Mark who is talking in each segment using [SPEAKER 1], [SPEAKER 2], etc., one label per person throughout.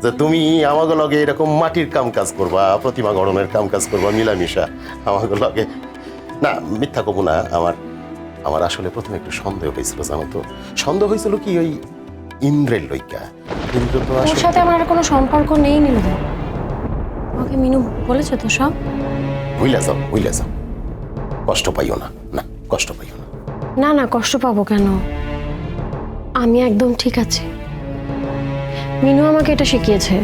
[SPEAKER 1] যে তুমি আমাকে লগে এরকম মাটির কাম কাজ করবা, প্রতিমা গড়নের কাম কাজ করবা মিলামিশা আমাকে লগে। না মিথ্যা কব না, আমার আমার আসলে প্রথমে একটু সন্দেহ হয়েছিল, জানো তো। সন্দেহ হয়েছিল কি ওই ইন্দ্রের লইকা। ইন্দ্র তো
[SPEAKER 2] ওর
[SPEAKER 1] আসলে
[SPEAKER 2] সাথে আমার আর কোনো সম্পর্ক নেই নীলুদা। আমাকে মিনু বলেছে তো সব।
[SPEAKER 1] ভুইলা যাও, ভুইলা যাও, কষ্ট পাইও না, না কষ্ট পাইও না।
[SPEAKER 2] না না, কষ্ট পাবো কেন? আমি একদম ঠিক আছি। মিনু আমাকে এটা শিখিয়েছে,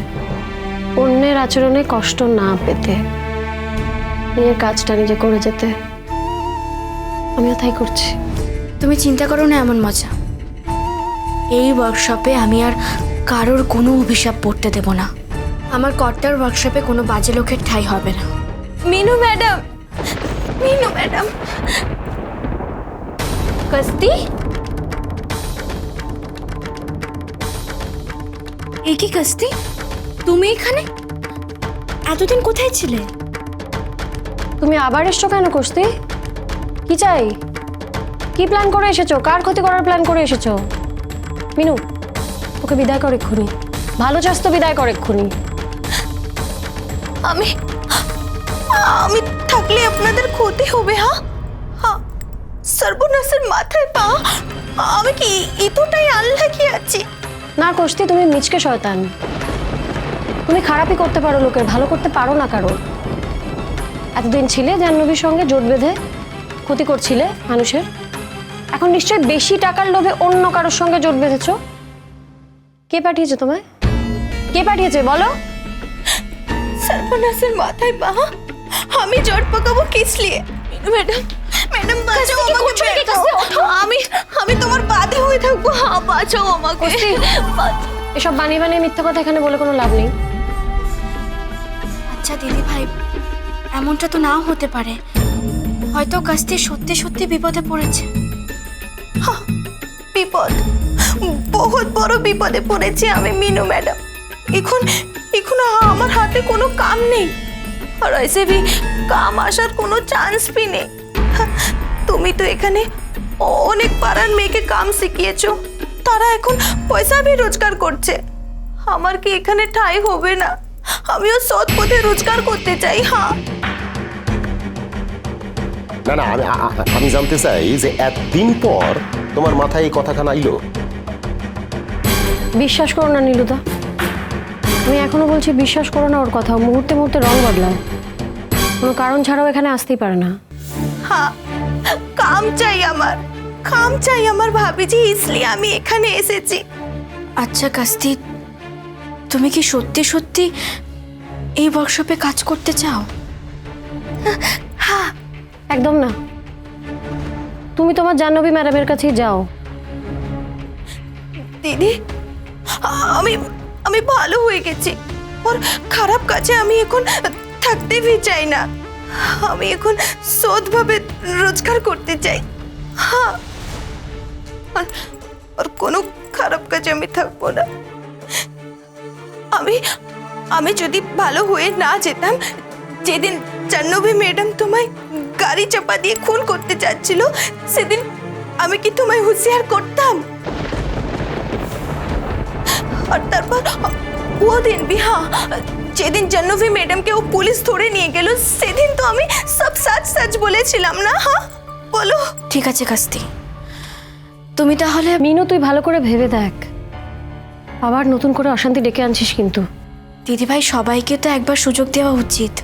[SPEAKER 2] অন্যের আচরণে কষ্ট না পেতে, নিজের কাজটা নিজে করে যেতে। আমিও তাই করছি।
[SPEAKER 3] তুমি চিন্তা করো না এমন মজা। এই ওয়ার্কশপে আমি আর কারোর কোনো অভিশাপ পড়তে দেব না। আমার কর্তার ওয়ার্কশপে কোনো বাজে লোকের ঠাঁই হবে না। Minu madam, Minu madam. কস্তি, এ কি কস্তি, তুমি এখানে? এতদিন কোথায় ছিলে?
[SPEAKER 2] তুমি আবার এসছো কেন কস্তি? কি চাই? কি প্ল্যান করে এসেছো? কার ক্ষতি করার প্ল্যান করে এসেছো? মিনু, ওকে বিদায় কর এক্ষুনি। ভালো চাস তো বিদায় কর এক্ষুনি।
[SPEAKER 3] আমি আমি থাকলে আপনাদের ক্ষতি হবে? হ্যাঁ, সর্বনাশের মাথায় পা। আমি কি এতটাই আল্লাহ আছি?
[SPEAKER 2] না কস্তি, তুমি মিচকে শয়তান। তুমি খারাপই করতে পারো লোকের, ভালো করতে পারো না কারো। এতদিন ছিলে জাহ্নবীর সঙ্গে জোট বেঁধে ক্ষতি করছিলে মানুষের। এখন নিশ্চয়ই বেশি টাকার লোভে অন্য কারোর সঙ্গে জোট বেঁধেছো। কে পাঠিয়েছে তোমায়? কে পাঠিয়েছে বলো?
[SPEAKER 3] সর্বনাশের মাথায় পা। আমি জট পাকাবো কিস লিয়ে? ম্যাডাম, ম্যাডাম বাঁচাও আমাকে। আমি আমি তোমার বাধা হয়ে থাকবো। বাঁচাও আমাকে।
[SPEAKER 2] এসব বানিয়ে বানিয়ে মিথ্যা কথা এখানে বলে কোনো লাভ নেই।
[SPEAKER 3] আচ্ছা দিদি ভাই, এমনটা তো নাও হতে পারে। হয়তো কাস্তি সত্যি সত্যি বিপদে পড়েছে। বিপদ, বহুত বড় বিপদে পড়েছি আমি মিনু ম্যাডাম। এখন এখন আমার হাতে কোনো কাম নেই, আর ऐसे भी কাম আসার কোনো চান্স भी নেই। তুমি তো এখানে অনেক পাড়ার মেয়েকে কাম শিখিয়েছো, তারা এখন পয়সা भी রোজগার করছে। আমার কি এখানে ঠাঁই হবে না? আমিও সৎ পথে রোজগার করতে চাই। হ্যাঁ
[SPEAKER 1] না না, আমি জানতে চাই যে একদিন পর তোমার মাথায় এই কথাখানা আইলো।
[SPEAKER 2] বিশ্বাস করো না নীলুদা, আমি এখনো বলছি বিশ্বাস করো না ওর কথা। মুহূর্তে মুহূর্তে রং বদলায়, কোনো কারণ ছাড়াও এখানে আসতেই পারে না।
[SPEAKER 3] হ্যাঁ, কাম চাই আমার, কাম চাই আমার ভাবিজি, इसलिए আমি এখানে এসেছি। আচ্ছা কাস্তি, তুমি কি সত্যি সত্যি এই ওয়ার্কশপে কাজ করতে চাও?
[SPEAKER 2] হ্যাঁ, একদম না। তুমি তোমার জাহ্নবী ম্যাডামের কাছেই যাও।
[SPEAKER 3] দিদি, আমি আমি ভালো হয়ে গেছি, ওর খারাপ কাজে আমি এখন থাকতে भी চাই না। আমি এখন সৎভাবে রোজগার করতে চাই। হ্যাঁ, আর কোনো খারাপ কাজে আমি থাকবো না। আমি আমি যদি ভালো হয়ে না যেতাম, যেদিন জাহ্নবী ম্যাডাম তোমায় গাড়ি চাপা দিয়ে খুন করতে চাচ্ছিল, সেদিন আমি কি তোমায় হুঁশিয়ার করতাম? और তারপর वो दिन भी, हाँ, যেদিন জাহ্নবী ম্যাডামকে ও পুলিশ ধরে নিয়ে গেল, সেদিন তো আমি সব সच सच বলেছিলাম না? হ্যাঁ বলো। ঠিক আছে কাস্তি, তুমি তাহলে।
[SPEAKER 2] মিনু, তুই ভালো করে ভেবে দেখ, আবার নতুন করে অশান্তি ডেকে আনছিস কিন্তু।
[SPEAKER 3] দিদিভাই, সবাইকে তো একবার সুযোগ দেওয়া উচিত।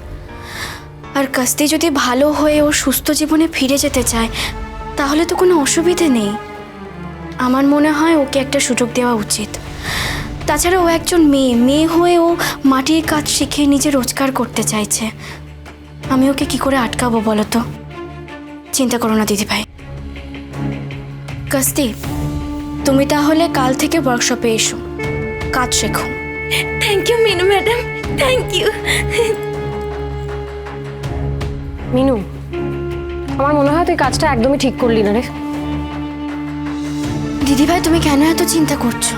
[SPEAKER 3] আর কাস্তি যদি ভালো হয়ে ও সুস্থ জীবনে ফিরে যেতে চায়, তাহলে তো কোনো অসুবিধে নেই। আমার মনে হয় ওকে একটা সুযোগ দেওয়া উচিত। তাছাড়া ও একজন মেয়ে, মেয়ে হয়ে ও মাটির কাজ শিখে নিজে রোজগার করতে চাইছে। আমি ওকে কি করে আটকাবো বলো তো? চিন্তা করো না দিদিভাই। কাস্তি, তুমি তাহলে কাল থেকে ওয়ার্কশপে এসো, কাজ শেখো। Thank you Minu madam, thank you.
[SPEAKER 2] Minu, আমার মনে হয় তুই কাজটা একদমই ঠিক করলি না রে।
[SPEAKER 3] দিদিভাই, তুমি কেন এত চিন্তা করছো?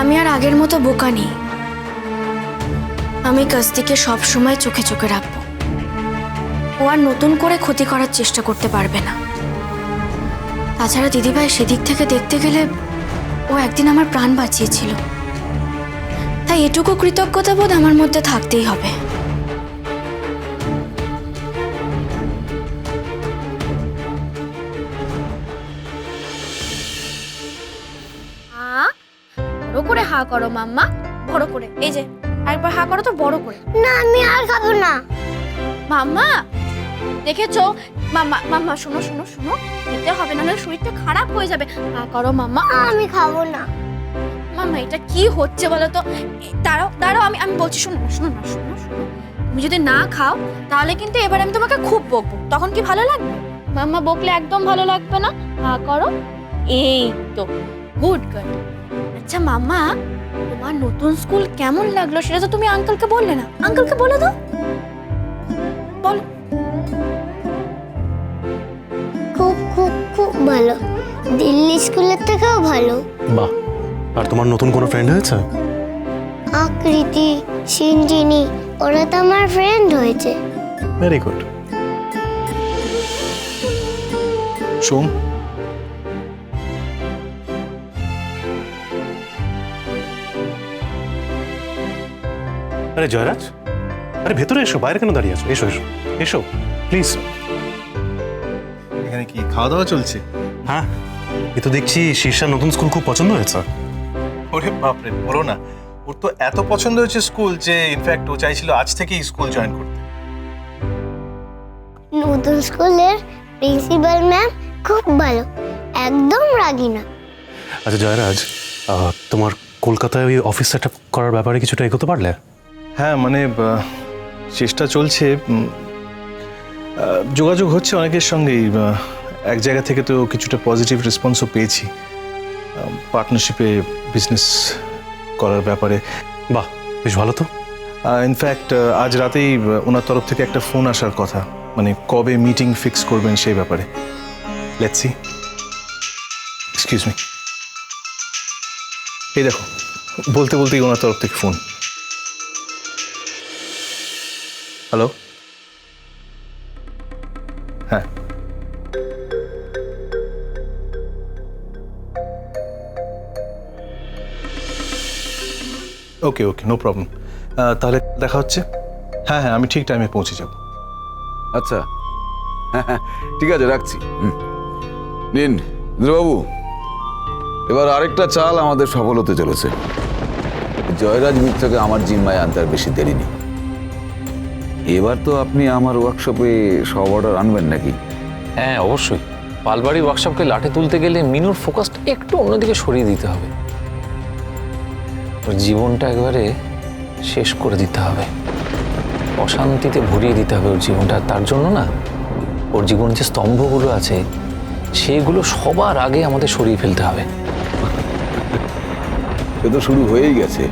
[SPEAKER 3] আমি আর আগের মতো বোকা নেই। আমি কাস্তিকে সব সময় চোখে চোখে রাখবো। ও আর নতুন করে ক্ষতি করার চেষ্টা করতে পারবে না। তাছাড়া দিদিভাই, সেদিক থেকে দেখতে গেলে ও একদিন আমার প্রাণ বাঁচিয়েছিল। তাই এটুকু কৃতজ্ঞতা বোধ আমার মধ্যে থাকতেই হবে।
[SPEAKER 4] বড় করে হা করো মাম্মা, বড় করে। এই যে আরেকবার হা করো তো বড় করে।
[SPEAKER 5] না আমি আর খাবো না।
[SPEAKER 4] মাম্মা দেখেছো? মাম্মা মাম্মা শোনো শোনো শোনো, খেতে হবে না, নাহলে শরীরটা খারাপ হয়ে যাবে। হা করো মাম্মা।
[SPEAKER 5] আমি খাবো না।
[SPEAKER 4] মাম্মা এটা কি হচ্ছে বলো তো? দাঁড়াও দাঁড়াও, আমি আমি বলছি, শোনো না শোনো না শোনো শোনো। তুমি যদি না খাও তাহলে কিন্তু এবার আমি তোমাকে খুব বকবো, তখন কি ভালো লাগবে? মাম্মা বকলে একদম ভালো লাগবে না। হা করো, এই তো, গুড গার্ল। আচ্ছা মাম্মা, তোমার নতুন স্কুল কেমন লাগলো সেটা তো তুমি আঙ্কেলকে বললে না, আঙ্কেলকে বলে দাও। বলো।
[SPEAKER 5] খুব খুব খুব ভালো, দিল্লি স্কুলের থেকেও ভালো।
[SPEAKER 6] বাহ, আর তোমার নতুন কোনো ফ্রেন্ড হয়েছে?
[SPEAKER 5] আকৃতি, সিনজিনি, ওরা তো আমার ফ্রেন্ড হয়েছে।
[SPEAKER 6] Very good. সোম, আরে জয়রাজ, আরে ভেতরে এসো, বাইরে কেন দাঁড়িয়ে আছো? এসো এসো এসো প্লিজ।
[SPEAKER 7] এখানে কি খাওয়া দাওয়া চলছে?
[SPEAKER 6] হ্যাঁ, এ তো দেখছি শীর্ষার নতুন স্কুল খুব পছন্দ হয়েছে।
[SPEAKER 7] ওরে বাপরে, বলো না, ওর তো এত পছন্দ হয়েছে স্কুল যে ইনফ্যাক্ট ও চাইছিল আজ থেকেই স্কুল জয়েন করতে।
[SPEAKER 5] নতুন স্কুলের প্রিন্সিপাল ম্যাম খুব ভালো, একদম রাগী না।
[SPEAKER 6] আচ্ছা জয়রাজ, তোমার কলকাতায় ওই অফিস সেট আপ করার ব্যাপারে কিছুটা এগোতে পারলে?
[SPEAKER 7] হ্যাঁ মানে চেষ্টা চলছে, যোগাযোগ হচ্ছে অনেকের সঙ্গেই। এক জায়গা থেকে তো কিছুটা পজিটিভ রেসপন্সও পেয়েছি পার্টনারশিপে বিজনেস করার ব্যাপারে।
[SPEAKER 6] বাহ, বেশ ভালো তো।
[SPEAKER 7] ইনফ্যাক্ট আজ রাতেই ওনার তরফ থেকে একটা ফোন আসার কথা, মানে কবে মিটিং ফিক্স করবেন সেই ব্যাপারে। Let's see. এক্সকিউজ মি, এই দেখো, বলতে বলতেই ওনার তরফ থেকে ফোন। হ্যালো, হ্যাঁ ওকে ওকে, নো প্রবলেম। তাহলে দেখা হচ্ছে। হ্যাঁ হ্যাঁ, আমি ঠিক টাইমে পৌঁছে যাব।
[SPEAKER 8] আচ্ছা, হ্যাঁ হ্যাঁ ঠিক আছে, রাখছি। নিন ইন্দ্রবাবু, এবার আরেকটা চাল আমাদের সফল হতে চলেছে। জয়রাজ মিত্রকে আমার জিম্মায় আনতে আর বেশি দেরি নেই। এবার তো আপনি আমার ওয়ার্কশপে সব অর্ডার আনবেন নাকি?
[SPEAKER 9] হ্যাঁ অবশ্যই। পালবাড়ির ওয়ার্কশপকে লাটে তুলতে গেলে মিনুর ফোকাসটা একটু অন্যদিকে সরিয়ে দিতে হবে। ওর জীবনটা একবারে শেষ করে দিতে হবে, অশান্তিতে ভরিয়ে দিতে হবে ওর জীবনটা। তার জন্য না, ওর জীবন যে স্তম্ভগুলো আছে সেগুলো সবার আগে আমাদের সরিয়ে ফেলতে হবে।
[SPEAKER 8] সে তো শুরু হয়েই গেছে।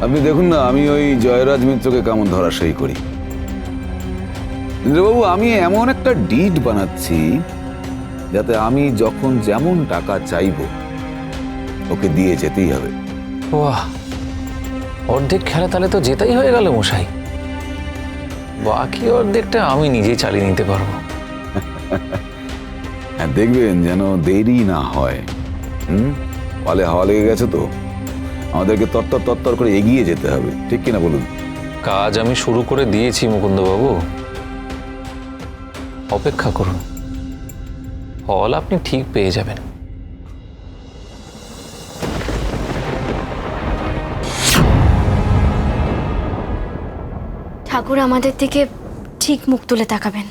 [SPEAKER 8] আপনি দেখুন না, আমি ওই জয়রাজ মিত্রকে কেমন ধরাশায়ী করি। ইন্দ্রবাবু, আমি এমন একটা ডিড বানাচ্ছি যাতে আমি যখন যেমন টাকা চাইব ওকে দিয়ে যেতেই হবে।
[SPEAKER 9] বাহ, অর্ধেক খেলা তাহলে তো জেতাই হয়ে গেল মশাই। বাকি অর্ধেকটা আমি নিজেই চালিয়ে নিতে পারবো।
[SPEAKER 8] হ্যাঁ, দেখবেন যেন দেরি না হয়। পালে হাওয়া লেগে গেছে তো, আমাদেরকে তত্তর তত্তর করে এগিয়ে যেতে হবে, ঠিক কিনা বলুন?
[SPEAKER 9] কাজ আমি শুরু করে দিয়েছি মুকুন্দবাবু, অপেক্ষা করুন, ফল আপনি ঠিক পেয়ে যাবেন।
[SPEAKER 3] ঠাকুর আমাদের দিকে ঠিক মুখ তুলে তাকাবেন।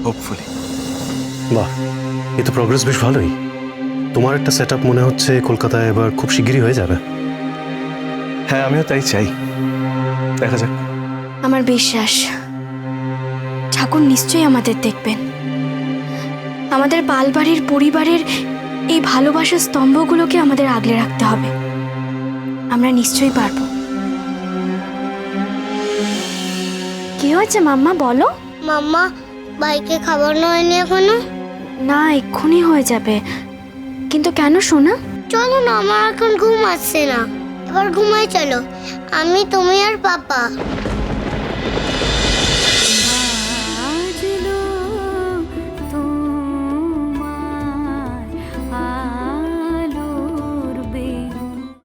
[SPEAKER 7] হোপফুলি।
[SPEAKER 6] বাহ, এ তো প্রোগ্রেস বেশ ভালোই। তোমার একটা সেট আপ মনে হচ্ছে কলকাতায় এবার খুব শিগগিরই হয়ে যাবে।
[SPEAKER 7] হ্যাঁ, আমিও তাই চাই। দেখা যাক।
[SPEAKER 3] আমার বিশ্বাস ঠাকুর নিশ্চয়ই আমাদের দেখবেন। আমাদের পালবাড়ির পরিবারের এই ভালোবাসার স্তম্ভগুলোকে আমাদের আগলে রাখতে হবে। আমরা নিশ্চয়ই পারবো। কি হয়েছে মাম্মা, বলো।
[SPEAKER 5] মাম্মা, বাইকে খাবার হয়নি এখনো?
[SPEAKER 3] না, এক্ষুনি হয়ে যাবে। কিন্তু কেন সোনা?
[SPEAKER 5] চলো না, আমার এখন ঘুম আসছে না, এবার ঘুমাই চলো, আমি, তুমি আর পাপা।